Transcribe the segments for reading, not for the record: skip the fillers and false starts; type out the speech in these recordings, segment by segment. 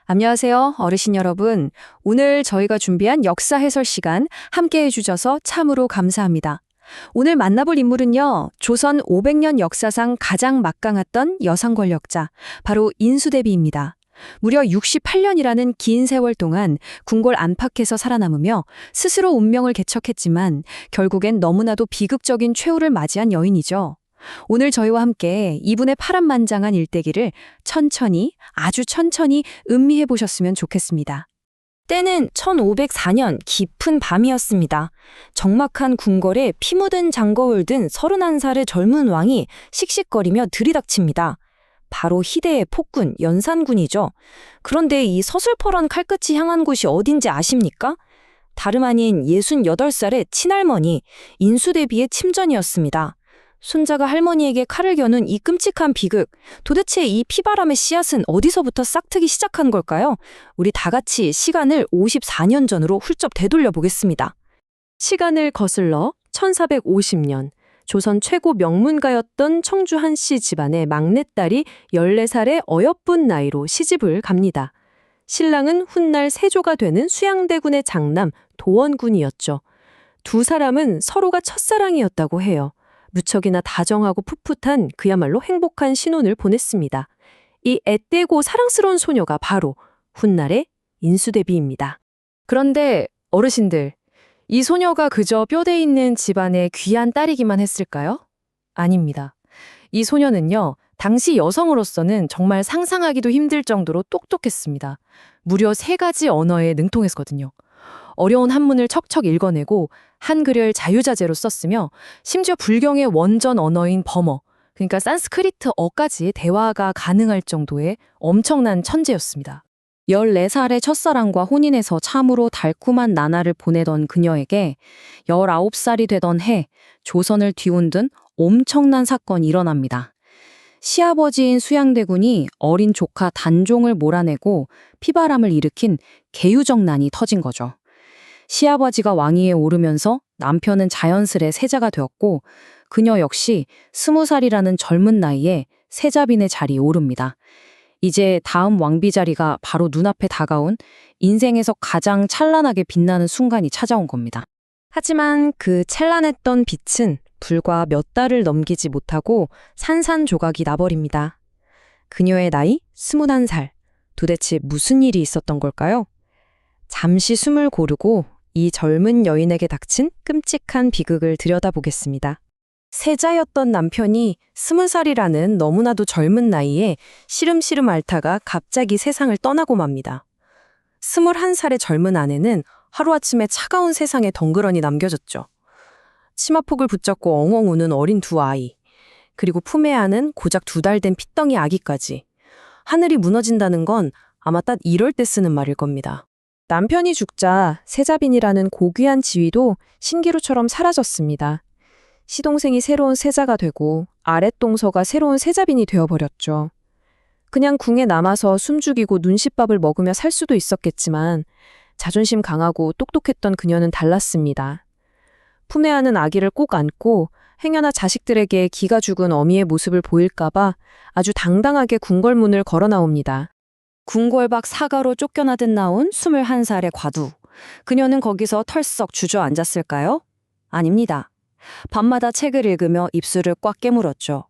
안녕하세요, 어르신 여러분. 오늘 저희가 준비한 역사 해설 시간 함께 해주셔서 참으로 감사합니다. 오늘 만나볼 인물은요, 조선 500년 역사상 가장 막강했던 여성 권력자, 바로 인수대비입니다. 무려 68년이라는 긴 세월 동안 궁궐 안팎에서 살아남으며 스스로 운명을 개척했지만 결국엔 너무나도 비극적인 최후를 맞이한 여인이죠. 오늘 저희와 함께 이분의 파란만장한 일대기를 천천히, 아주 천천히 음미해 보셨으면 좋겠습니다. 때는 1504년 깊은 밤이었습니다. 적막한 궁궐에 피 묻은 장거울 든 31살의 젊은 왕이 씩씩거리며 들이닥칩니다. 바로 희대의 폭군 연산군이죠. 그런데 이 서슬퍼런 칼끝이 향한 곳이 어딘지 아십니까? 다름 아닌 68살의 친할머니 인수대비의 침전이었습니다. 손자가 할머니에게 칼을 겨눈 이 끔찍한 비극, 도대체 이 피바람의 씨앗은 어디서부터 싹트기 시작한 걸까요? 우리 다 같이 시간을 54년 전으로 훌쩍 되돌려 보겠습니다. 시간을 거슬러 1450년, 조선 최고 명문가였던 청주 한씨 집안의 막내딸이 14살의 어여쁜 나이로 시집을 갑니다. 신랑은 훗날 세조가 되는 수양대군의 장남 도원군이었죠. 두 사람은 서로가 첫사랑이었다고 해요. 무척이나 다정하고 풋풋한 그야말로 행복한 신혼을 보냈습니다. 이 앳되고 사랑스러운 소녀가 바로 훗날의 인수대비입니다. 그런데 어르신들, 이 소녀가 그저 뼈대 있는 집안의 귀한 딸이기만 했을까요? 아닙니다. 이 소녀는요, 당시 여성으로서는 정말 상상하기도 힘들 정도로 똑똑했습니다. 무려 3가지 언어에 능통했거든요. 어려운 한문을 척척 읽어내고 한글을 자유자재로 썼으며 심지어 불경의 원전 언어인 버머, 그러니까 산스크리트어까지 대화가 가능할 정도의 엄청난 천재였습니다. 14살의 첫사랑과 혼인해서 참으로 달콤한 나날을 보내던 그녀에게 19살이 되던 해 조선을 뒤흔든 엄청난 사건이 일어납니다. 시아버지인 수양대군이 어린 조카 단종을 몰아내고 피바람을 일으킨 계유정난이 터진 거죠. 시아버지가 왕위에 오르면서 남편은 자연스레 세자가 되었고 그녀 역시 20살이라는 젊은 나이에 세자빈의 자리에 오릅니다. 이제 다음 왕비 자리가 바로 눈앞에 다가온 인생에서 가장 찬란하게 빛나는 순간이 찾아온 겁니다. 하지만 그 찬란했던 빛은 불과 몇 달을 넘기지 못하고 산산조각이 나버립니다. 그녀의 나이 21살. 도대체 무슨 일이 있었던 걸까요? 잠시 숨을 고르고 이 젊은 여인에게 닥친 끔찍한 비극을 들여다보겠습니다. 세자였던 남편이 20살이라는 너무나도 젊은 나이에 시름시름 앓다가 갑자기 세상을 떠나고 맙니다. 21살의 젊은 아내는 하루아침에 차가운 세상에 덩그러니 남겨졌죠. 치마폭을 붙잡고 엉엉 우는 어린 두 아이, 그리고 품에 안은 고작 2달 된 핏덩이 아기까지. 하늘이 무너진다는 건 아마 딱 이럴 때 쓰는 말일 겁니다. 남편이 죽자 세자빈이라는 고귀한 지위도 신기루처럼 사라졌습니다. 시동생이 새로운 세자가 되고 아랫동서가 새로운 세자빈이 되어버렸죠. 그냥 궁에 남아서 숨죽이고 눈칫밥을 먹으며 살 수도 있었겠지만 자존심 강하고 똑똑했던 그녀는 달랐습니다. 품에 안은 아기를 꼭 안고 행여나 자식들에게 기가 죽은 어미의 모습을 보일까봐 아주 당당하게 궁궐문을 걸어 나옵니다. 궁궐 밖 사가로 쫓겨나듯 나온 21살의 과두. 그녀는 거기서 털썩 주저앉았을까요? 아닙니다. 밤마다 책을 읽으며 입술을 꽉 깨물었죠.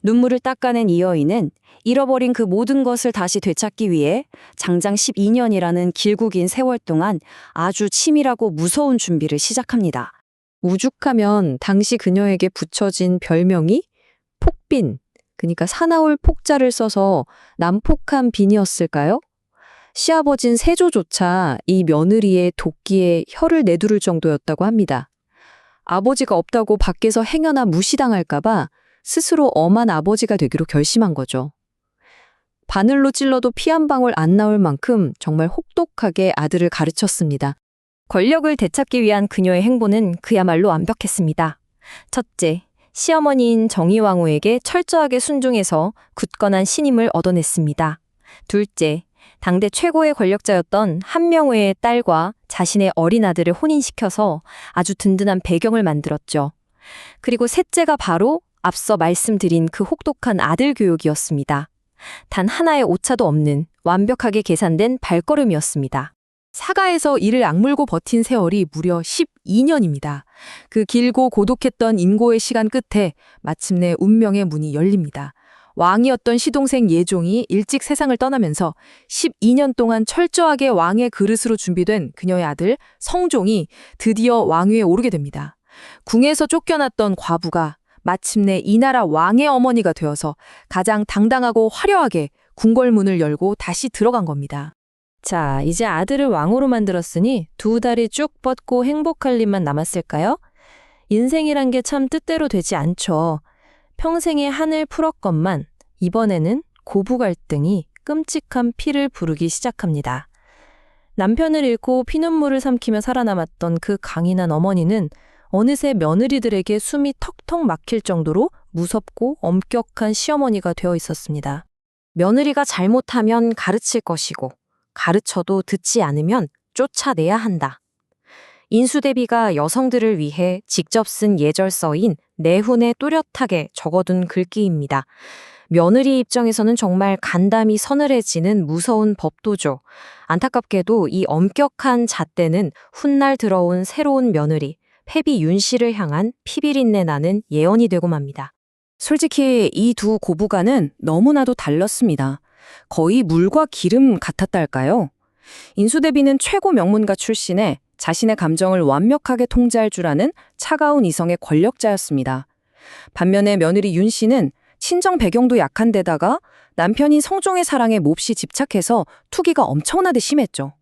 눈물을 닦아낸 이 여인은 잃어버린 그 모든 것을 다시 되찾기 위해 장장 12년이라는 길고 긴 세월 동안 아주 치밀하고 무서운 준비를 시작합니다. 우죽하면 당시 그녀에게 붙여진 별명이 폭빈, 그러니까 사나울 폭자를 써서 난폭한 빈이었을까요? 시아버진 세조조차 이 며느리의 도끼에 혀를 내두를 정도였다고 합니다. 아버지가 없다고 밖에서 행여나 무시당할까봐 스스로 엄한 아버지가 되기로 결심한 거죠. 바늘로 찔러도 피 한 방울 안 나올 만큼 정말 혹독하게 아들을 가르쳤습니다. 권력을 되찾기 위한 그녀의 행보는 그야말로 완벽했습니다. 첫째, 시어머니인 정의왕후에게 철저하게 순종해서 굳건한 신임을 얻어냈습니다. 둘째, 당대 최고의 권력자였던 한명회의 딸과 자신의 어린 아들을 혼인시켜서 아주 든든한 배경을 만들었죠. 그리고 셋째가 바로 앞서 말씀드린 그 혹독한 아들 교육이었습니다. 단 하나의 오차도 없는 완벽하게 계산된 발걸음이었습니다. 사가에서 이를 악물고 버틴 세월이 무려 12년입니다. 그 길고 고독했던 인고의 시간 끝에 마침내 운명의 문이 열립니다. 왕이었던 시동생 예종이 일찍 세상을 떠나면서 12년 동안 철저하게 왕의 그릇으로 준비된 그녀의 아들 성종이 드디어 왕위에 오르게 됩니다. 궁에서 쫓겨났던 과부가 마침내 이 나라 왕의 어머니가 되어서 가장 당당하고 화려하게 궁궐문을 열고 다시 들어간 겁니다. 자, 이제 아들을 왕으로 만들었으니 두 다리 쭉 뻗고 행복할 일만 남았을까요? 인생이란 게 참 뜻대로 되지 않죠. 평생의 한을 풀었건만 이번에는 고부 갈등이 끔찍한 피를 부르기 시작합니다. 남편을 잃고 피눈물을 삼키며 살아남았던 그 강인한 어머니는 어느새 며느리들에게 숨이 턱턱 막힐 정도로 무섭고 엄격한 시어머니가 되어 있었습니다. 며느리가 잘못하면 가르칠 것이고 가르쳐도 듣지 않으면 쫓아내야 한다. 인수대비가 여성들을 위해 직접 쓴 예절서인 내훈에 또렷하게 적어둔 글귀입니다. 며느리 입장에서는 정말 간담이 서늘해지는 무서운 법도죠. 안타깝게도 이 엄격한 잣대는 훗날 들어온 새로운 며느리, 패비 윤 씨를 향한 피비린내 나는 예언이 되고 맙니다. 솔직히 이 두 고부가는 너무나도 달랐습니다. 거의 물과 기름 같았달까요? 인수대비는 최고 명문가 출신에 자신의 감정을 완벽하게 통제할 줄 아는 차가운 이성의 권력자였습니다. 반면에 며느리 윤 씨는 친정 배경도 약한 데다가 남편인 성종의 사랑에 몹시 집착해서 투기가 엄청나게 심했죠.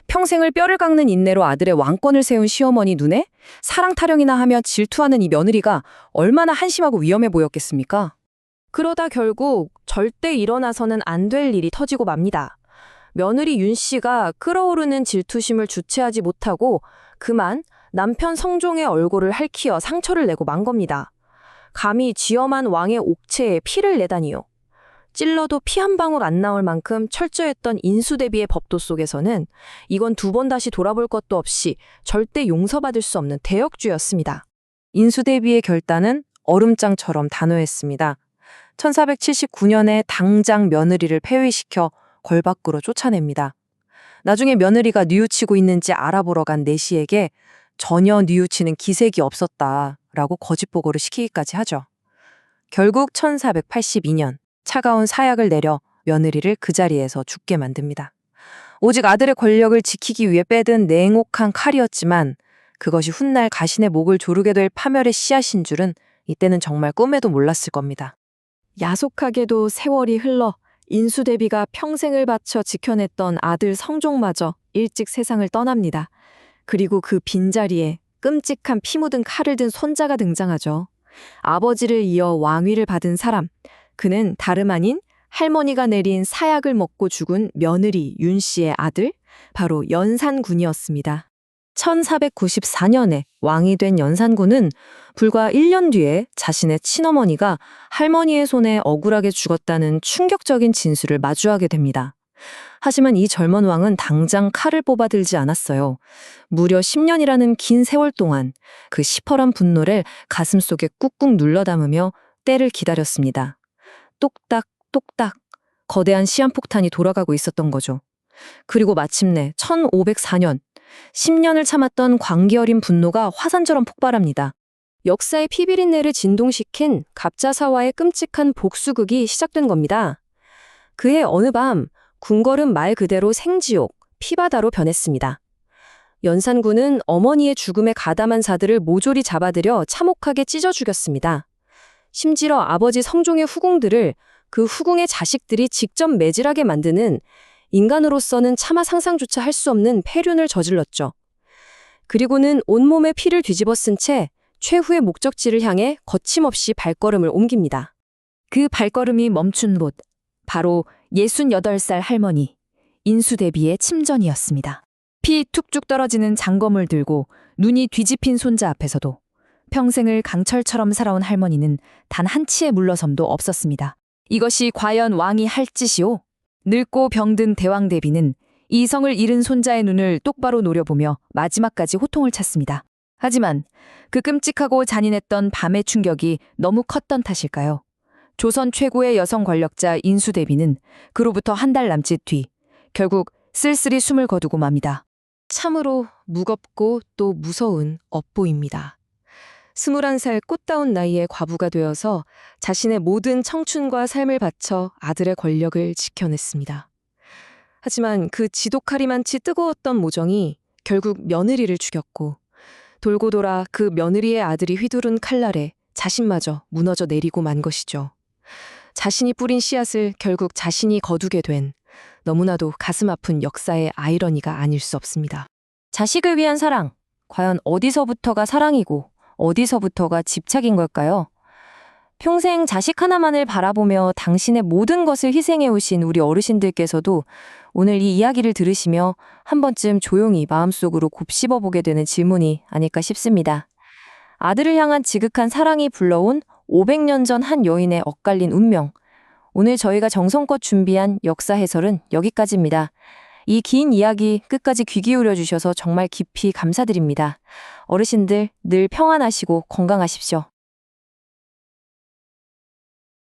평생을 뼈를 깎는 인내로 아들의 왕권을 세운 시어머니 눈에 사랑 타령이나 하며 질투하는 이 며느리가 얼마나 한심하고 위험해 보였겠습니까? 그러다 결국 절대 일어나서는 안 될 일이 터지고 맙니다. 며느리 윤 씨가 끓어오르는 질투심을 주체하지 못하고 그만 남편 성종의 얼굴을 핥히어 상처를 내고 만 겁니다. 감히 쥐엄한 왕의 옥체에 피를 내다니요. 찔러도 피 한 방울 안 나올 만큼 철저했던 인수대비의 법도 속에서는 이건 두 번 다시 돌아볼 것도 없이 절대 용서받을 수 없는 대역죄였습니다. 인수대비의 결단은 얼음장처럼 단호했습니다. 1479년에 당장 며느리를 폐위시켜 궐 밖으로 쫓아냅니다. 나중에 며느리가 뉘우치고 있는지 알아보러 간 내시에게 전혀 뉘우치는 기색이 없었다라고 거짓 보고를 시키기까지 하죠. 결국 1482년 차가운 사약을 내려 며느리를 그 자리에서 죽게 만듭니다. 오직 아들의 권력을 지키기 위해 빼든 냉혹한 칼이었지만 그것이 훗날 가신의 목을 조르게 될 파멸의 씨앗인 줄은 이때는 정말 꿈에도 몰랐을 겁니다. 야속하게도 세월이 흘러 인수대비가 평생을 바쳐 지켜냈던 아들 성종마저 일찍 세상을 떠납니다. 그리고 그 빈자리에 끔찍한 피 묻은 칼을 든 손자가 등장하죠. 아버지를 이어 왕위를 받은 사람, 그는 다름 아닌 할머니가 내린 사약을 먹고 죽은 며느리 윤 씨의 아들, 바로 연산군이었습니다. 1494년에 왕이 된 연산군은 불과 1년 뒤에 자신의 친어머니가 할머니의 손에 억울하게 죽었다는 충격적인 진술을 마주하게 됩니다. 하지만 이 젊은 왕은 당장 칼을 뽑아들지 않았어요. 무려 10년이라는 긴 세월 동안 그 시퍼런 분노를 가슴속에 꾹꾹 눌러 담으며 때를 기다렸습니다. 똑딱 똑딱 거대한 시한폭탄이 돌아가고 있었던 거죠. 그리고 마침내 1504년 10년을 참았던 광기 어린 분노가 화산처럼 폭발합니다. 역사의 피비린내를 진동시킨 갑자사와의 끔찍한 복수극이 시작된 겁니다. 그해 어느 밤 궁궐은 말 그대로 생지옥, 피바다로 변했습니다. 연산군은 어머니의 죽음에 가담한 자들을 모조리 잡아들여 참혹하게 찢어 죽였습니다. 심지어 아버지 성종의 후궁들을 그 후궁의 자식들이 직접 매질하게 만드는 인간으로서는 차마 상상조차 할 수 없는 폐륜을 저질렀죠. 그리고는 온몸에 피를 뒤집어 쓴 채 최후의 목적지를 향해 거침없이 발걸음을 옮깁니다. 그 발걸음이 멈춘 곳, 바로 68살 할머니, 인수대비의 침전이었습니다. 피 툭툭 떨어지는 장검을 들고 눈이 뒤집힌 손자 앞에서도 평생을 강철처럼 살아온 할머니는 단 한 치의 물러섬도 없었습니다. 이것이 과연 왕이 할 짓이오? 늙고 병든 대왕 대비는 이성을 잃은 손자의 눈을 똑바로 노려보며 마지막까지 호통을 쳤습니다. 하지만 그 끔찍하고 잔인했던 밤의 충격이 너무 컸던 탓일까요? 조선 최고의 여성 권력자 인수대비는 그로부터 한 달 남짓 뒤 결국 쓸쓸히 숨을 거두고 맙니다. 참으로 무겁고 또 무서운 업보입니다. 21살 꽃다운 나이에 과부가 되어서 자신의 모든 청춘과 삶을 바쳐 아들의 권력을 지켜냈습니다. 하지만 그 지독하리만치 뜨거웠던 모정이 결국 며느리를 죽였고 돌고 돌아 그 며느리의 아들이 휘두른 칼날에 자신마저 무너져 내리고 만 것이죠. 자신이 뿌린 씨앗을 결국 자신이 거두게 된 너무나도 가슴 아픈 역사의 아이러니가 아닐 수 없습니다. 자식을 위한 사랑, 과연 어디서부터가 사랑이고 어디서부터가 집착인 걸까요? 평생 자식 하나만을 바라보며 당신의 모든 것을 희생해 오신 우리 어르신들께서도 오늘 이 이야기를 들으시며 한 번쯤 조용히 마음속으로 곱씹어 보게 되는 질문이 아닐까 싶습니다. 아들을 향한 지극한 사랑이 불러온 500년 전 한 여인의 엇갈린 운명. 오늘 저희가 정성껏 준비한 역사 해설은 여기까지입니다. 이 긴 이야기 끝까지 귀 기울여 주셔서 정말 깊이 감사드립니다. 어르신들 늘 평안하시고 건강하십시오.